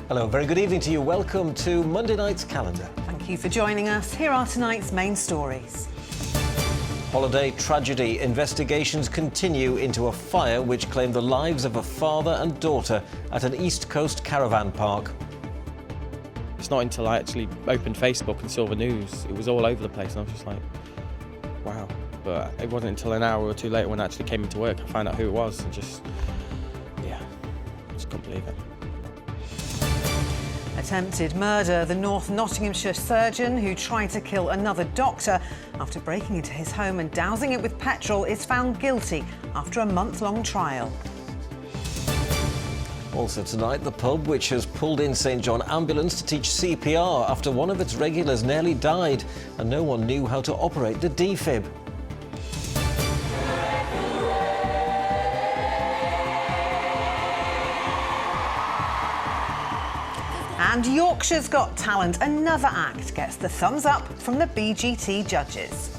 Hello, very good evening to you. Welcome to Monday night's calendar. Thank you for joining us. Here are tonight's main stories. Holiday tragedy. Investigations continue into a fire which claimed the lives of a father and daughter at an East Coast caravan park. It's not until I actually opened Facebook and saw the news, it was all over the place, and I was just like, wow. But it wasn't until an hour or two later when I actually came into work I found out who it was, and just couldn't believe it. Attempted murder. The North Nottinghamshire surgeon who tried to kill another doctor after breaking into his home and dousing it with petrol is found guilty after a month-long trial. Also tonight, the pub which has pulled in St John Ambulance to teach CPR after one of its regulars nearly died and no one knew how to operate the defib. And Yorkshire's Got Talent, another act, gets the thumbs up from the BGT judges.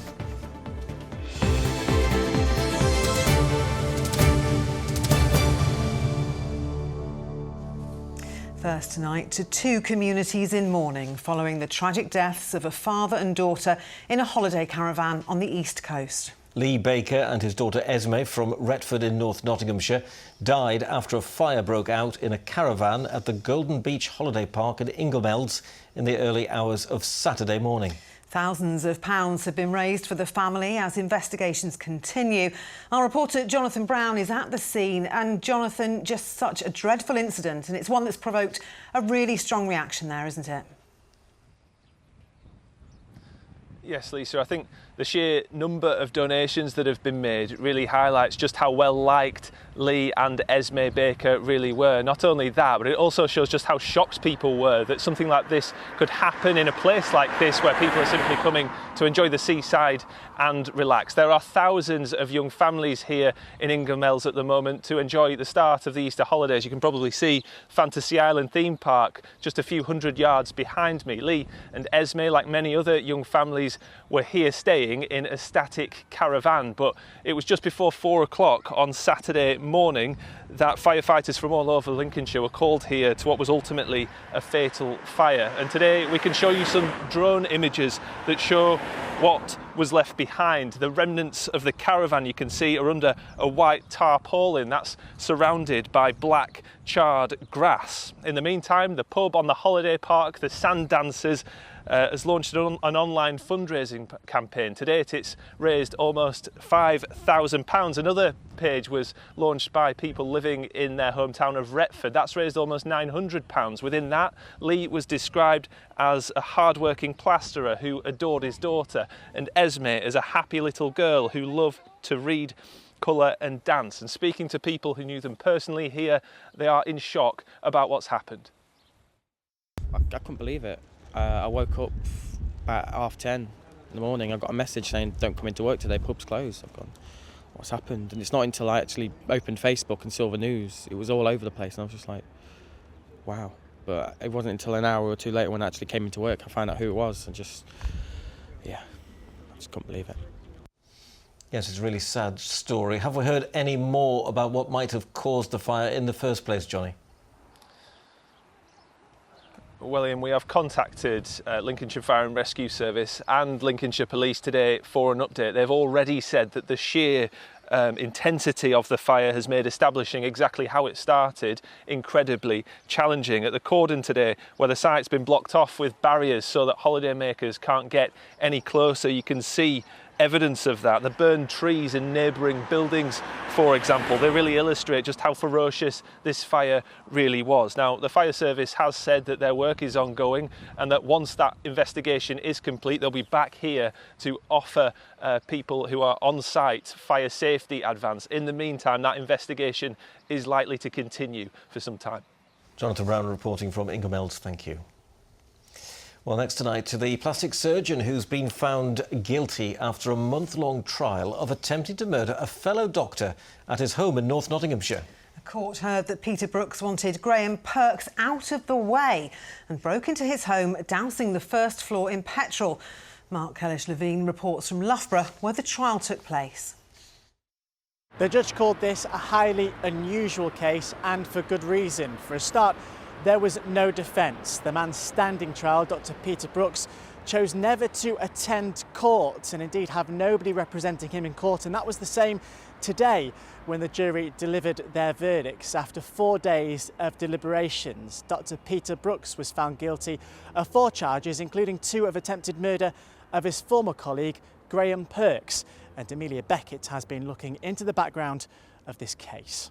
First tonight to two communities in mourning following the tragic deaths of a father and daughter in a holiday caravan on the East Coast. Lee Baker and his daughter Esme from Retford in North Nottinghamshire died after a fire broke out in a caravan at the Golden Beach Holiday Park at Inglemelds in the early hours of Saturday morning. Thousands of pounds have been raised for the family as investigations continue. Our reporter Jonathan Brown is at the scene. And Jonathan, just such a dreadful incident, and it's one that's provoked a really strong reaction there, isn't it? Yes, Lisa, I think the sheer number of donations that have been made really highlights just how well liked Lee and Esme Baker really were. Not only that, but it also shows just how shocked people were that something like this could happen in a place like this where people are simply coming to enjoy the seaside and relax. There are thousands of young families here in Inglemelds at the moment to enjoy the start of the Easter holidays. You can probably see Fantasy Island theme park just a few hundred yards behind me. Lee and Esme, like many other young families, were here staying in a static caravan, but it was just before 4 o'clock on Saturday morning that firefighters from all over Lincolnshire were called here to what was ultimately a fatal fire. And today we can show you some drone images that show what was left behind. The remnants of the caravan you can see are under a white tarpaulin that's surrounded by black charred grass. In the meantime, the pub on the holiday park, the Sand Dancers, has launched an online fundraising campaign. To date, it's raised almost £5,000. Another page was launched by people living in their hometown of Retford. That's raised almost £900. Within that, Lee was described as a hard-working plasterer who adored his daughter, and Esme as a happy little girl who loved to read, colour and dance. And speaking to people who knew them personally here, they are in shock about what's happened. I couldn't believe it. I woke up at 10:30 in the morning. I got a message saying, don't come into work today, pub's closed. I've gone, what's happened? And it's not until I actually opened Facebook and saw the news, it was all over the place, and I was just like, wow. But it wasn't until an hour or two later when I actually came into work I found out who it was, and I just couldn't believe it. Yes, it's a really sad story. Have we heard any more about what might have caused the fire in the first place, Johnny? Well, Ian, we have contacted Lincolnshire Fire and Rescue Service and Lincolnshire Police today for an update. They've already said that the sheer intensity of the fire has made establishing exactly how it started incredibly challenging. At the cordon today, where the site's been blocked off with barriers so that holidaymakers can't get any closer, you can see evidence of that. The burned trees in neighbouring buildings, for example, they really illustrate just how ferocious this fire really was. Now, the fire service has said that their work is ongoing and that once that investigation is complete, they'll be back here to offer people who are on site fire safety advice. In the meantime, that investigation is likely to continue for some time. Jonathan Brown reporting from Inglemelds, thank you. Well, next tonight to the plastic surgeon who's been found guilty after a month-long trial of attempting to murder a fellow doctor at his home in North Nottinghamshire. The court heard that Peter Brooks wanted Graham Perks out of the way and broke into his home, dousing the first floor in petrol. Mark Kellish-Levine reports from Loughborough, where the trial took place. The judge called this a highly unusual case, and for good reason. For a start, There was no defence. The man's standing trial, Dr. Peter Brooks, chose never to attend court and indeed have nobody representing him in court. And that was the same today when the jury delivered their verdicts. After 4 days of deliberations, Dr. Peter Brooks was found guilty of 4 charges, including 2 of attempted murder of his former colleague, Graham Perks. And Amelia Beckett has been looking into the background of this case.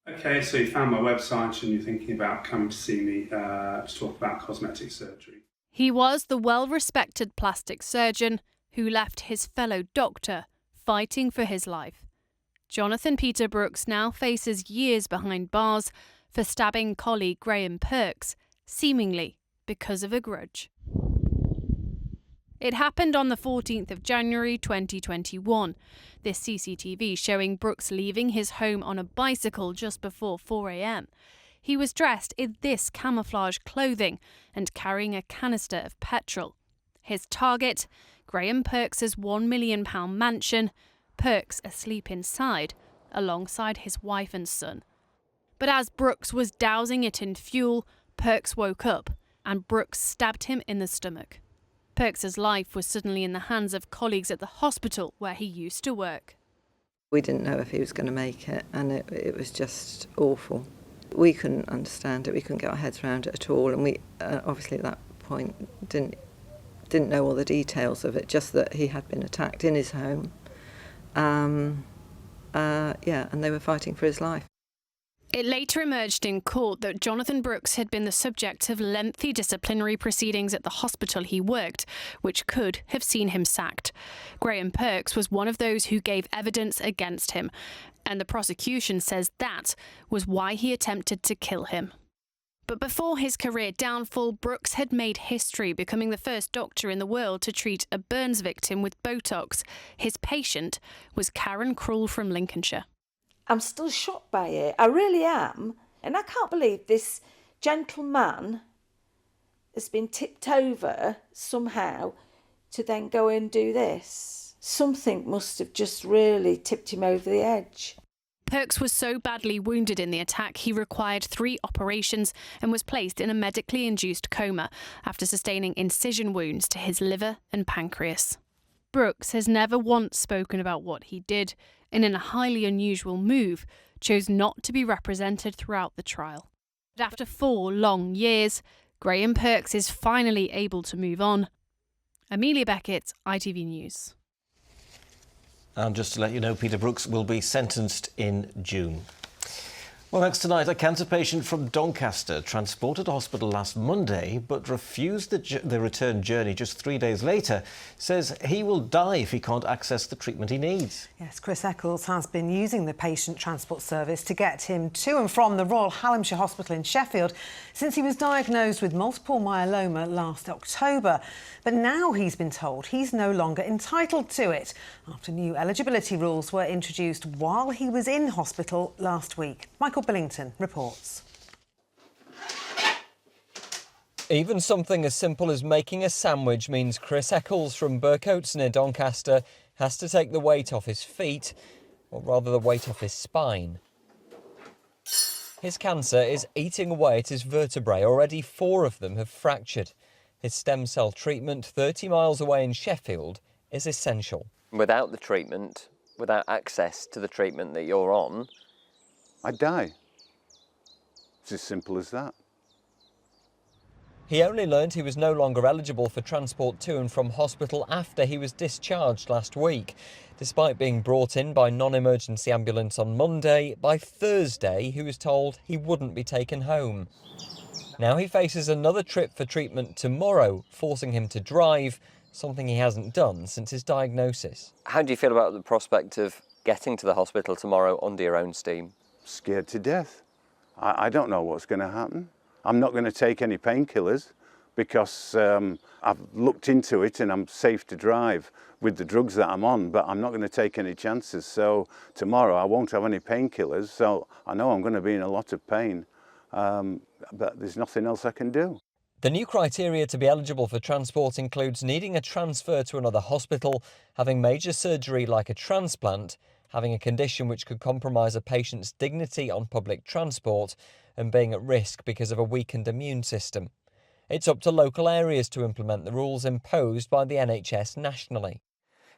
Okay, so you found my website and you're thinking about coming to see me to talk about cosmetic surgery. He was the well-respected plastic surgeon who left his fellow doctor fighting for his life. Jonathan Peter Brooks now faces years behind bars for stabbing colleague Graham Perks, seemingly because of a grudge. It happened on the 14th of January 2021. This CCTV showing Brooks leaving his home on a bicycle just before 4 a.m. He was dressed in this camouflage clothing and carrying a canister of petrol. His target, Graham Perks' £1 million mansion, Perks asleep inside, alongside his wife and son. But as Brooks was dousing it in fuel, Perks woke up and Brooks stabbed him in the stomach. Perks' life was suddenly in the hands of colleagues at the hospital where he used to work. We didn't know if he was going to make it, and it was just awful. We couldn't understand it, we couldn't get our heads around it at all, and we obviously at that point didn't know all the details of it, just that he had been attacked in his home. And they were fighting for his life. It later emerged in court that Jonathan Brooks had been the subject of lengthy disciplinary proceedings at the hospital he worked, which could have seen him sacked. Graham Perks was one of those who gave evidence against him, and the prosecution says that was why he attempted to kill him. But before his career downfall, Brooks had made history, becoming the first doctor in the world to treat a burns victim with Botox. His patient was Karen Krull from Lincolnshire. I'm still shocked by it. I really am. And I can't believe this gentleman has been tipped over somehow to then go and do this. Something must have just really tipped him over the edge. Perks was so badly wounded in the attack he required 3 operations and was placed in a medically induced coma after sustaining incision wounds to his liver and pancreas. Brooks has never once spoken about what he did, and in a highly unusual move, chose not to be represented throughout the trial. But after 4 long years, Graham Perks is finally able to move on. Amelia Beckett, ITV News. And just to let you know, Peter Brooks will be sentenced in June. Well, next tonight, a cancer patient from Doncaster transported to hospital last Monday but refused the return journey just 3 days later, says he will die if he can't access the treatment he needs. Yes, Chris Eccles has been using the patient transport service to get him to and from the Royal Hallamshire Hospital in Sheffield since he was diagnosed with multiple myeloma last October. But now he's been told he's no longer entitled to it after new eligibility rules were introduced while he was in hospital last week. Michael Billington reports. Even something as simple as making a sandwich means Chris Eccles from Burcoats near Doncaster has to take the weight off his feet, or rather the weight off his spine. His cancer is eating away at his vertebrae. Already 4 of them have fractured. His stem cell treatment 30 miles away in Sheffield is essential. Without the treatment, without access to the treatment that you're on, I'd die. It's as simple as that. He only learned he was no longer eligible for transport to and from hospital after he was discharged last week. Despite being brought in by non-emergency ambulance on Monday, by Thursday he was told he wouldn't be taken home. Now he faces another trip for treatment tomorrow, forcing him to drive, something he hasn't done since his diagnosis. How do you feel about the prospect of getting to the hospital tomorrow under your own steam? Scared to death. I don't know what's going to happen. I'm not going to take any painkillers because I've looked into it and I'm safe to drive with the drugs that I'm on, but I'm not going to take any chances. So tomorrow I won't have any painkillers, so I know I'm going to be in a lot of pain, but there's nothing else I can do. The new criteria to be eligible for transport includes needing a transfer to another hospital, having major surgery like a transplant, having a condition which could compromise a patient's dignity on public transport, and being at risk because of a weakened immune system. It's up to local areas to implement the rules imposed by the NHS nationally.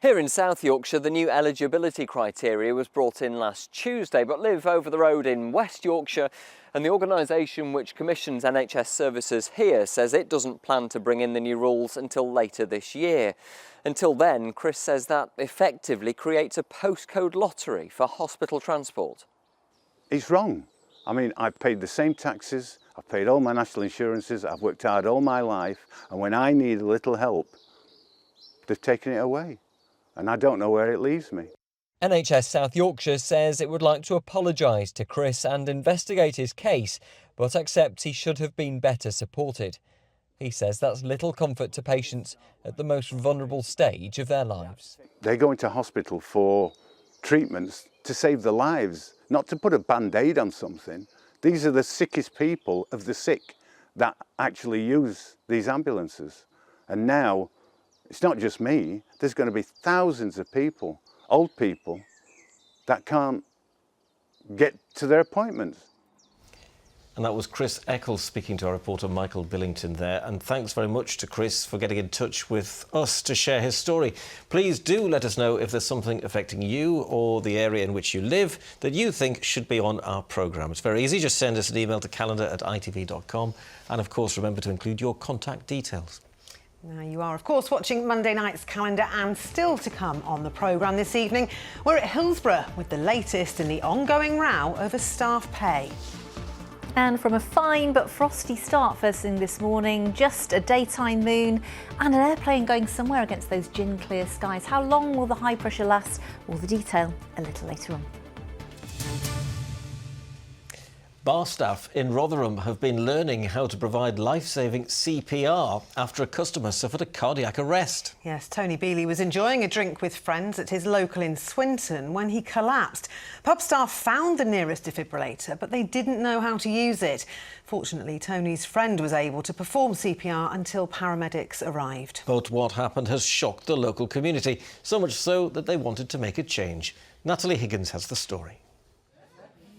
Here in South Yorkshire, the new eligibility criteria was brought in last Tuesday, but live over the road in West Yorkshire, and the organisation which commissions NHS services here says it doesn't plan to bring in the new rules until later this year. Until then, Chris says that effectively creates a postcode lottery for hospital transport. It's wrong. I mean, I've paid the same taxes, I've paid all my national insurances, I've worked hard all my life, and when I need a little help, they've taken it away. And I don't know where it leaves me. NHS South Yorkshire says it would like to apologise to Chris and investigate his case, but accepts he should have been better supported. He says that's little comfort to patients at the most vulnerable stage of their lives. They go into hospital for treatments to save their lives, not to put a band-aid on something. These are the sickest people of the sick that actually use these ambulances. And now, it's not just me, there's going to be thousands of people, old people, that can't get to their appointments. And that was Chris Eccles speaking to our reporter Michael Billington there. And thanks very much to Chris for getting in touch with us to share his story. Please do let us know if there's something affecting you or the area in which you live that you think should be on our programme. It's very easy. Just send us an email to calendar@itv.com. And of course, remember to include your contact details. Now, you are, of course, watching Monday night's Calendar, and still to come on the programme this evening, we're at Hillsborough with the latest in the ongoing row over staff pay. And from a fine but frosty start first thing this morning, just a daytime moon and an airplane going somewhere against those gin-clear skies. How long will the high pressure last? All the detail a little later on. Bar staff in Rotherham have been learning how to provide life-saving CPR after a customer suffered a cardiac arrest. Yes, Tony Bealey was enjoying a drink with friends at his local in Swinton when he collapsed. Pub staff found the nearest defibrillator, but they didn't know how to use it. Fortunately, Tony's friend was able to perform CPR until paramedics arrived. But what happened has shocked the local community, so much so that they wanted to make a change. Natalie Higgins has the story.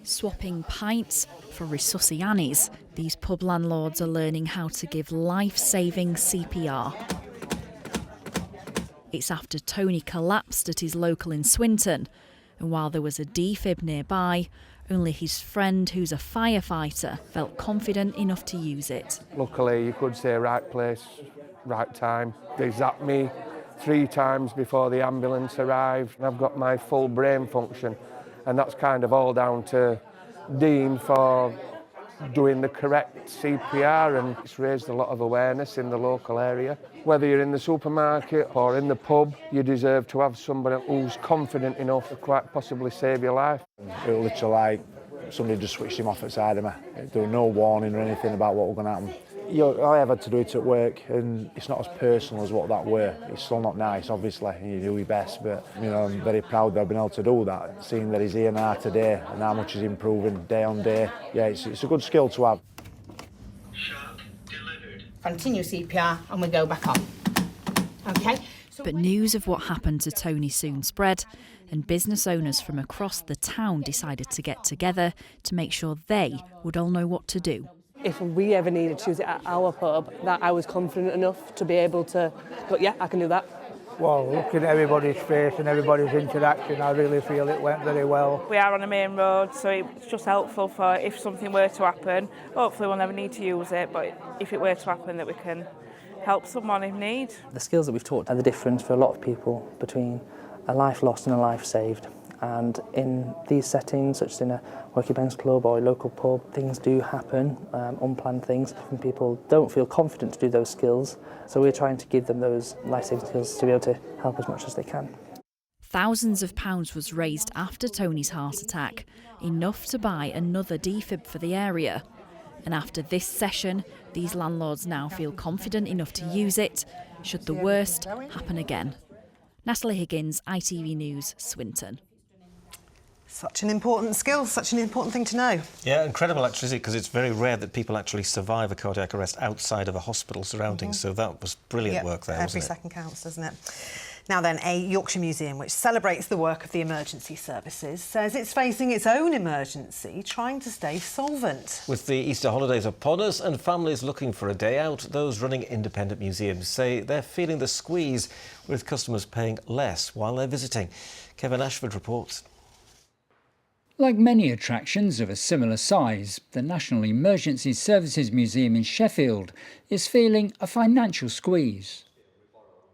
Swapping pints for resuscianis, these pub landlords are learning how to give life-saving CPR. It's after Tony collapsed at his local in Swinton, and while there was a defib nearby, only his friend, who's a firefighter, felt confident enough to use it. Luckily, you could say right place, right time. They zapped me 3 times before the ambulance arrived, and I've got my full brain function. And that's kind of all down to Dean for doing the correct CPR, and it's raised a lot of awareness in the local area. Whether you're in the supermarket or in the pub, you deserve to have somebody who's confident enough to quite possibly save your life. It was literally like somebody just switched him off outside of me. There was no warning or anything about what was going to happen. I have had to do it at work, and it's not as personal as what that were. It's still not nice, obviously, and you do your best, but I'm very proud that I've been able to do that, seeing that he's here now today and how much he's improving day on day. Yeah, it's a good skill to have. Continue CPR and we go back on. Okay. But news of what happened to Tony soon spread, and business owners from across the town decided to get together to make sure they would all know what to do. If we ever needed to use it at our pub, that I was confident enough to be able to go, yeah, I can do that. Well, looking at everybody's face and everybody's interaction, I really feel it went very well. We are on a main road, so it's just helpful for if something were to happen. Hopefully we'll never need to use it, but if it were to happen, that we can help someone in need. The skills that we've taught are the difference for a lot of people between a life lost and a life saved. And in these settings, such as in a working men's club or a local pub, things do happen, unplanned things, and people don't feel confident to do those skills. So we're trying to give them those life-saving skills to be able to help as much as they can. Thousands of pounds was raised after Tony's heart attack, enough to buy another defib for the area. And after this session, these landlords now feel confident enough to use it, should the worst happen again. Natalie Higgins, ITV News, Swinton. Such an important skill, such an important thing to know. Yeah, incredible actually, isn't it? Because it's very rare that people actually survive a cardiac arrest outside of a hospital surrounding. So that was brilliant work there, wasn't it? Every second counts, doesn't it? Now then, a Yorkshire museum which celebrates the work of the emergency services says it's facing its own emergency, trying to stay solvent. With the Easter holidays upon us and families looking for a day out, those running independent museums say they're feeling the squeeze, with customers paying less while they're visiting. Kevin Ashford reports. Like many attractions of a similar size, the National Emergency Services Museum in Sheffield is feeling a financial squeeze.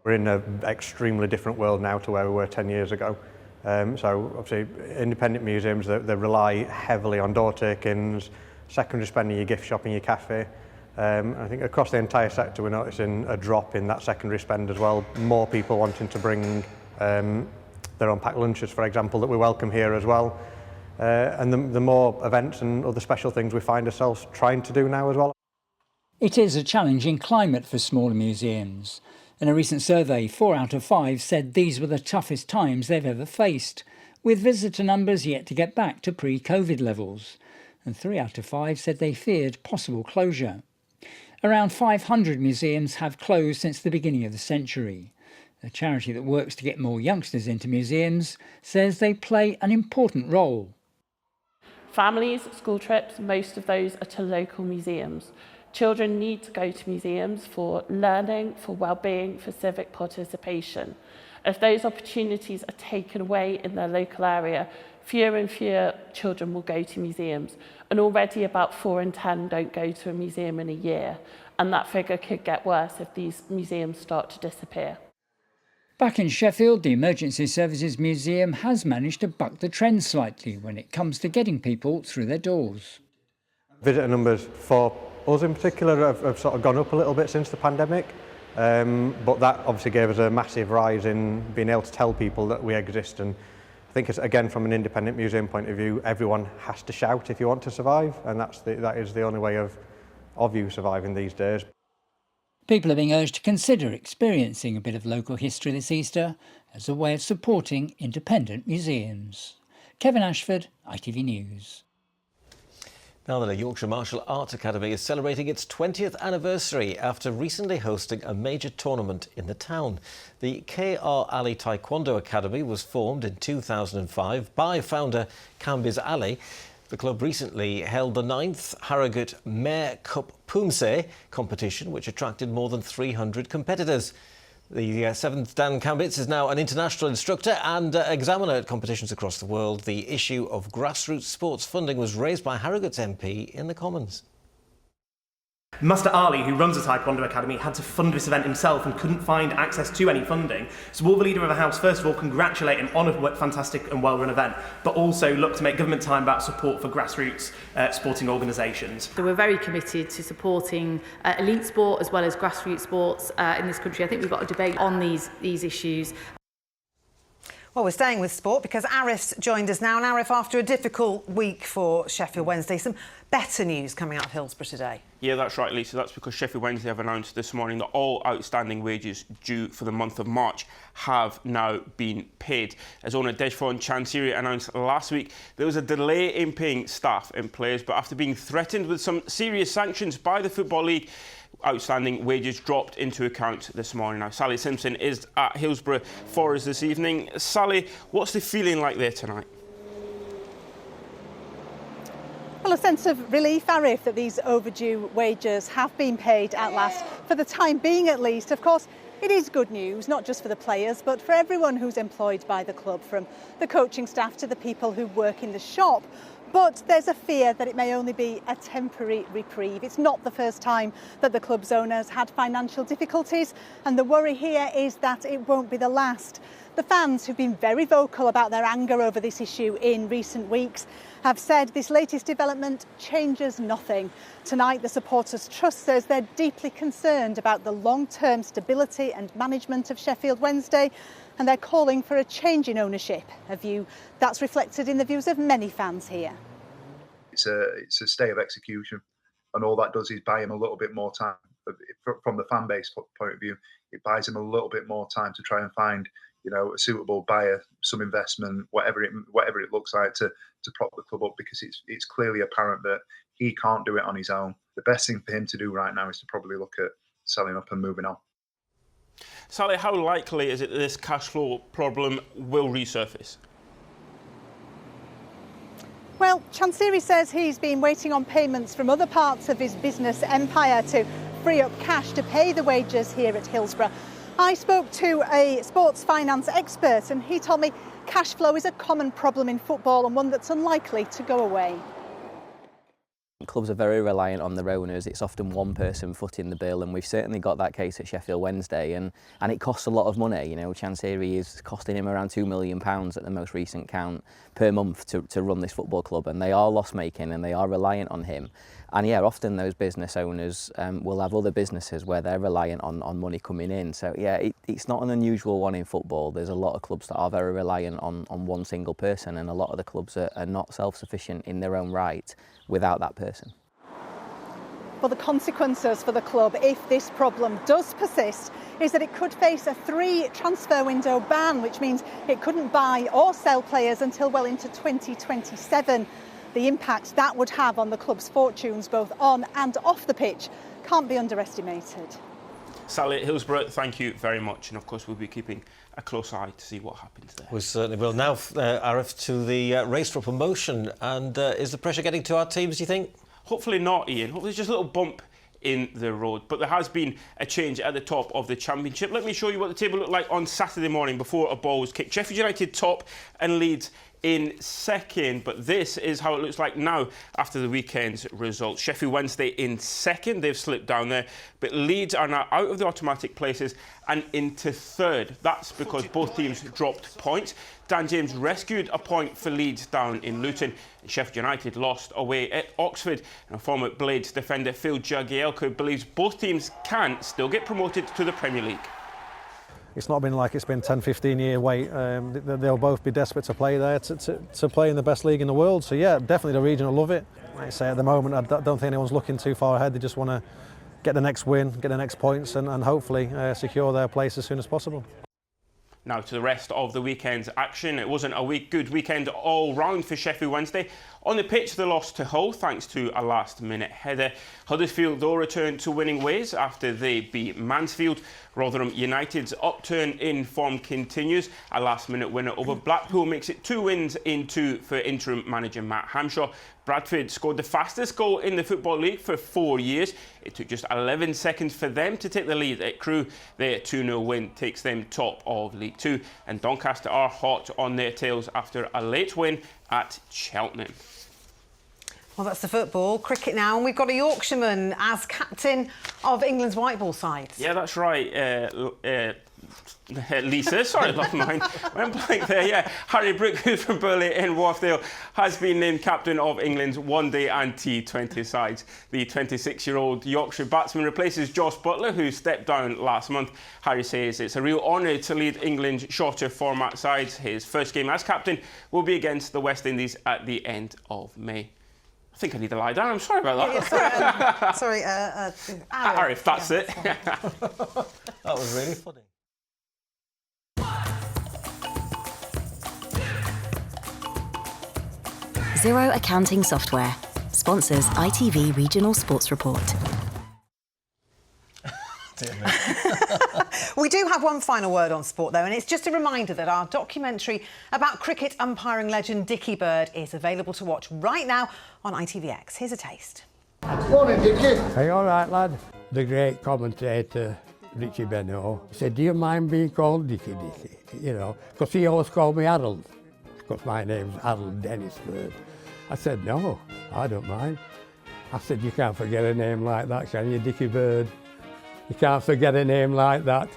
We're in an extremely different world now to where we were 10 years ago. So obviously independent museums, they rely heavily on door take-ins, secondary spending, your gift shop and your cafe. I think across the entire sector we're noticing a drop in that secondary spend as well. More people wanting to bring their own packed lunches, for example, that we welcome here as well. And the more events and other special things we find ourselves trying to do now as well. It is a challenging climate for smaller museums. In a recent survey, 4 out of 5 said these were the toughest times they've ever faced, with visitor numbers yet to get back to pre-COVID levels. And 3 out of 5 said they feared possible closure. Around 500 museums have closed since the beginning of the century. A charity that works to get more youngsters into museums says they play an important role. Families, school trips, most of those are to local museums. Children need to go to museums for learning, for well-being, for civic participation. If those opportunities are taken away in their local area, fewer and fewer children will go to museums. And already about 4 in 10 don't go to a museum in a year. And that figure could get worse if these museums start to disappear. Back in Sheffield, the Emergency Services Museum has managed to buck the trend slightly when it comes to getting people through their doors. Visitor numbers for us in particular have sort of gone up a little bit since the pandemic, but that obviously gave us a massive rise in being able to tell people that we exist. And I think it's, again, from an independent museum point of view, everyone has to shout if you want to survive, and that is the only way of you surviving these days. People are being urged to consider experiencing a bit of local history this Easter as a way of supporting independent museums. Kevin Ashford, ITV News. Now then, a Yorkshire Martial Arts Academy is celebrating its 20th anniversary after recently hosting a major tournament in the town. The K.R. Ali Taekwondo Academy was formed in 2005 by founder Kambiz Ali. The club recently held the 9th Harrogate Mayor Cup Poomsae competition, which attracted more than 300 competitors. The 7th Dan Kambitz is now an international instructor and examiner at competitions across the world. The issue of grassroots sports funding was raised by Harrogate's MP in the Commons. Master Ali, who runs the Taekwondo Academy, had to fund this event himself and couldn't find access to any funding. So will the Leader of the House first of all congratulate him on a fantastic and well-run event, but also look to make government time about support for grassroots sporting organisations. So we're very committed to supporting elite sport as well as grassroots sports in this country. I think we've got a debate on these issues. Well, we're staying with sport because Arif's joined us now. And Arif, after a difficult week for Sheffield Wednesday, some better news coming out of Hillsborough today. Yeah, that's right, Lisa. That's because Sheffield Wednesday have announced this morning that all outstanding wages due for the month of March have now been paid. As owner Dejphon Chansiri announced last week, there was a delay in paying staff and players, but after being threatened with some serious sanctions by the Football League, outstanding wages dropped into account this morning. Now, Sally Simpson is at Hillsborough for us this evening. Sally, what's the feeling like there tonight? Well, a sense of relief, Arif, that these overdue wages have been paid at last, for the time being at least. Of course, it is good news, not just for the players, but for everyone who's employed by the club, from the coaching staff to the people who work in the shop. But there's a fear that it may only be a temporary reprieve. It's not the first time that the club's owners had financial difficulties, and the worry here is that it won't be the last. The fans, who've been very vocal about their anger over this issue in recent weeks, have said this latest development changes nothing. Tonight, the Supporters Trust says they're deeply concerned about the long-term stability and management of Sheffield Wednesday, and they're calling for a change in ownership, a view that's reflected in the views of many fans here. It's a stay of execution, and all that does is buy him a little bit more time. From the fan base point of view, it buys him a little bit more time to try and find, a suitable buyer, some investment, whatever it looks like, to prop the club up, because it's clearly apparent that he can't do it on his own. The best thing for him to do right now is to probably look at selling up and moving on. Sally, how likely is it that this cash flow problem will resurface? Well, Chansiri says he's been waiting on payments from other parts of his business empire to free up cash to pay the wages here at Hillsborough. I spoke to a sports finance expert and he told me cash flow is a common problem in football and one that's unlikely to go away. Clubs are very reliant on their owners. It's often one person footing the bill, and we've certainly got that case at Sheffield Wednesday, and it costs a lot of money. You know, Chansiri is costing him around £2 million at the most recent count per month to run this football club, and they are loss making and they are reliant on him. And yeah, often those business owners will have other businesses where they're reliant on money coming in. So yeah, it's not an unusual one in football. There's a lot of clubs that are very reliant on one single person, and a lot of the clubs are not self-sufficient in their own right without that person. Well, the consequences for the club, if this problem does persist, is that it could face a 3-transfer window ban, which means it couldn't buy or sell players until well into 2027. The impact that would have on the club's fortunes, both on and off the pitch, can't be underestimated. Sally at Hillsborough, thank you very much. And of course, we'll be keeping a close eye to see what happens there. We certainly will. Now, Arif, to the race for promotion. And is the pressure getting to our teams, do you think? Hopefully not, Ian. Hopefully it's just a little bump in the road. But there has been a change at the top of the Championship. Let me show you what the table looked like on Saturday morning before a ball was kicked. Sheffield United top and Leeds in second, but this is how it looks like now after the weekend's results. Sheffield Wednesday in second, they've slipped down there, but Leeds are now out of the automatic places and into third. That's because both teams dropped points. Dan James rescued a point for Leeds down in Luton, and Sheffield United lost away at Oxford. And former Blades defender Phil Jagielka believes both teams can still get promoted to the Premier League. It's not been like it's been 10-15 year wait. They'll both be desperate to play there, to play in the best league in the world. So yeah, definitely the region will love it. Like I say, at the moment I don't think anyone's looking too far ahead. They just want to get the next win, get the next points and hopefully secure their place as soon as possible. Now to the rest of the weekend's action. It wasn't a good weekend all round for Sheffield Wednesday. On the pitch, they lost to Hull thanks to a last-minute header. Huddersfield, though, returned to winning ways after they beat Mansfield. Rotherham United's upturn in form continues. A last-minute winner over Blackpool makes it 2 wins in 2 for interim manager Matt Hamshaw. Bradford scored the fastest goal in the Football League for 4 years. It took just 11 seconds for them to take the lead at Crewe. Their 2-0 win takes them top of League 2. And Doncaster are hot on their tails after a late win at Cheltenham. Well, that's the football. Cricket now, and we've got a Yorkshireman as captain of England's white ball side. Yeah, that's right. Lisa, sorry, lost mine. Went blank there, yeah. Harry Brook, who's from Burley in Wharfdale, has been named captain of England's one-day and T20 sides. The 26-year-old Yorkshire batsman replaces Josh Butler, who stepped down last month. Harry says it's a real honour to lead England's shorter format sides. His first game as captain will be against the West Indies at the end of May. I think I need to lie down. I'm sorry about that. Yeah, sorry, Arif, that's it. That was really funny. Xero Accounting Software sponsors ITV Regional Sports Report. We do have one final word on sport, though, and it's just a reminder that our documentary about cricket umpiring legend Dickie Bird is available to watch right now on ITVX. Here's a taste. Morning, Dickie. Hey, all right, lad. The great commentator, Richie Beno, said, do you mind being called Dickie? You know, because he always called me Harold, because my name's Harold Dennis Bird. I said, no, I don't mind. I said, you can't forget a name like that, can you, Dickie Bird? You can't forget a name like that.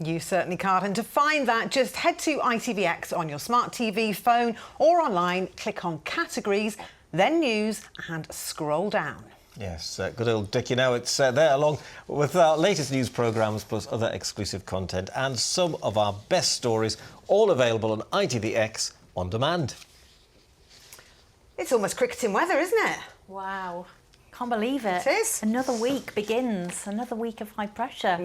You certainly can't. And to find that, just head to ITVX on your smart TV, phone or online, click on categories, then news and scroll down. Yes, good old Dickie. Now it's there along with our latest news programmes plus other exclusive content and some of our best stories, all available on ITVX on demand. It's almost cricketing weather, isn't it? Wow. Can't believe it. It is. Another week begins. Another week of high pressure.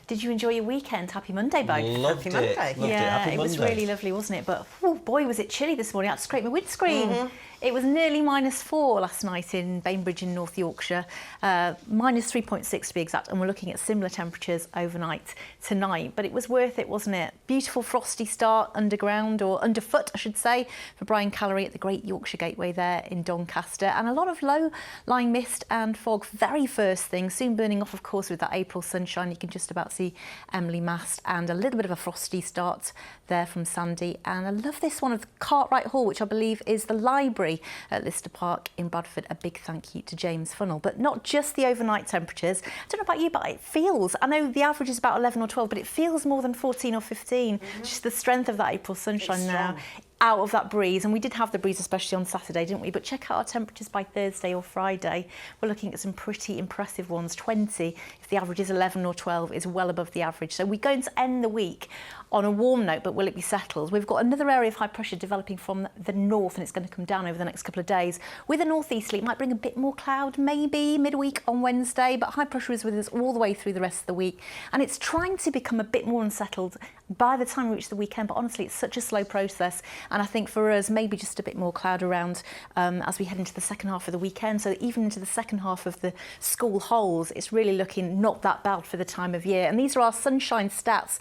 Did you enjoy your weekend? Happy Monday, both. Happy Monday. Yeah, it was really lovely, wasn't it? But oh boy, was it chilly this morning. I had to scrape my windscreen It was nearly -4 last night in Bainbridge in North Yorkshire, -3.6 to be exact, and we're looking at similar temperatures overnight tonight. But it was worth it, wasn't it? Beautiful frosty start underground, or underfoot, I should say, for Brian Callery at the Great Yorkshire Gateway there in Doncaster, and a lot of low-lying mist and fog very first thing, soon burning off, of course, with that April sunshine. You can just about see Emily Mast, and a little bit of a frosty start there from Sandy. And I love this one of Cartwright Hall, which I believe is the library at Lister Park in Bradford. A big thank you to James Funnell. But not just the overnight temperatures. I don't know about you, but it feels, I know the average is about 11 or 12, but it feels more than 14 or 15. Just the strength of that April sunshine now, out of that breeze. And we did have the breeze, especially on Saturday, didn't we? But check out our temperatures by Thursday or Friday. We're looking at some pretty impressive ones. 20, if the average is 11 or 12, is well above the average. So we're going to end the week on a warm note, but will it be settled? We've got another area of high pressure developing from the north, and it's going to come down over the next couple of days. With a northeasterly, it might bring a bit more cloud, maybe midweek on Wednesday, but high pressure is with us all the way through the rest of the week. And it's trying to become a bit more unsettled by the time we reach the weekend, but honestly, it's such a slow process. And I think for us, maybe just a bit more cloud around as we head into the second half of the weekend. So even into the second half of the school holes, it's really looking not that bad for the time of year. And these are our sunshine stats.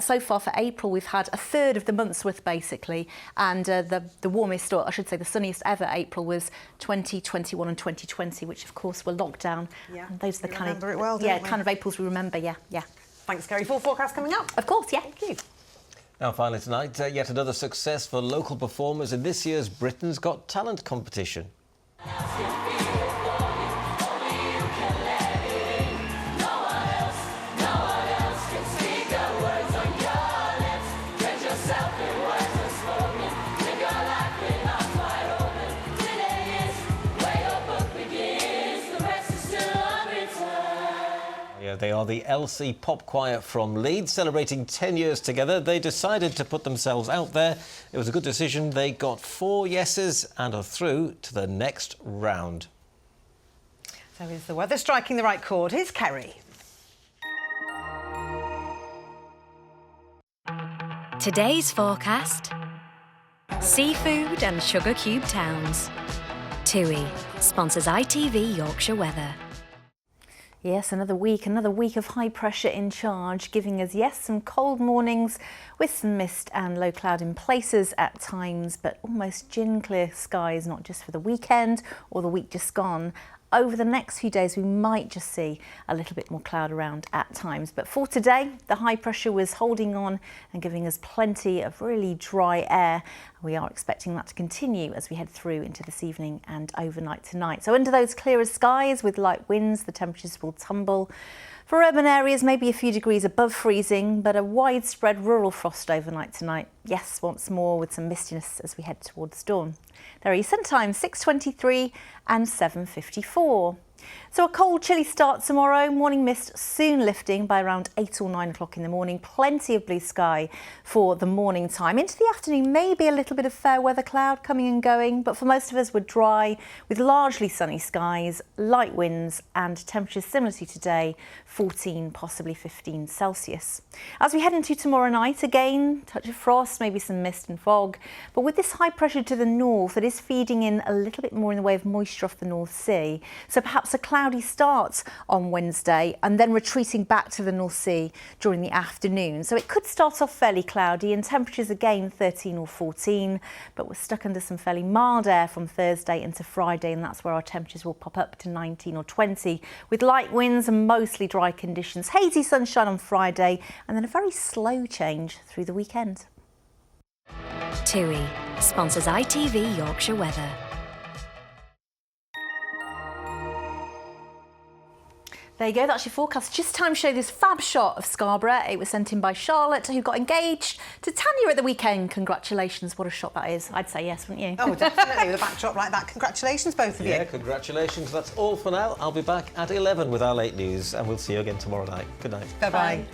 So far for April, we've had a third of the month's worth, basically. And the warmest, or I should say the sunniest ever April was 2021 and 2020, which of course were locked down. Yeah, and those are the kind of, it well, kind of Aprils we remember, yeah. Thanks, Kerry. Full forecast coming up. Of course, yeah. Thank you. Now, finally tonight, yet another success for local performers in this year's Britain's Got Talent competition. They are the LC Pop Choir from Leeds, celebrating 10 years together. They decided to put themselves out there. It was a good decision. They got 4 yeses and are through to the next round. So is the weather striking the right chord? Here's Kerry. Today's forecast: seafood and sugar cube towns. TUI sponsors ITV Yorkshire Weather. Yes, another week of high pressure in charge, giving us, yes, some cold mornings with some mist and low cloud in places at times, but almost gin clear skies, not just for the weekend or the week just gone. Over the next few days, we might just see a little bit more cloud around at times. But for today, the high pressure was holding on and giving us plenty of really dry air. We are expecting that to continue as we head through into this evening and overnight tonight. So under those clearer skies with light winds, the temperatures will tumble. For urban areas, maybe a few degrees above freezing, but a widespread rural frost overnight tonight. Yes, once more with some mistiness as we head towards dawn. There are your sun times, 6:23 and 7:54. So a cold, chilly start tomorrow. Morning mist soon lifting by around 8 or 9 o'clock in the morning. Plenty of blue sky for the morning time. Into the afternoon, maybe a little bit of fair weather cloud coming and going, but for most of us, we're dry with largely sunny skies, light winds and temperatures similar to today, 14, possibly 15 Celsius. As we head into tomorrow night, again, touch of frost, maybe some mist and fog, but with this high pressure to the north, it is feeding in a little bit more in the way of moisture off the North Sea. So perhaps a cloudy start on Wednesday and then retreating back to the North Sea during the afternoon. So it could start off fairly cloudy and temperatures again 13 or 14, but we're stuck under some fairly mild air from Thursday into Friday, and that's where our temperatures will pop up to 19 or 20 with light winds and mostly dry conditions. Hazy sunshine on Friday and then a very slow change through the weekend. TUI sponsors ITV Yorkshire Weather. There you go, that's your forecast. Just time to show this fab shot of Scarborough. It was sent in by Charlotte, who got engaged to Tanya at the weekend. Congratulations, what a shot that is. I'd say yes, wouldn't you? Oh, definitely, with a backdrop like that. Congratulations, both of you. Yeah, congratulations. That's all for now. I'll be back at 11 with our late news, and we'll see you again tomorrow night. Good night. Bye-bye.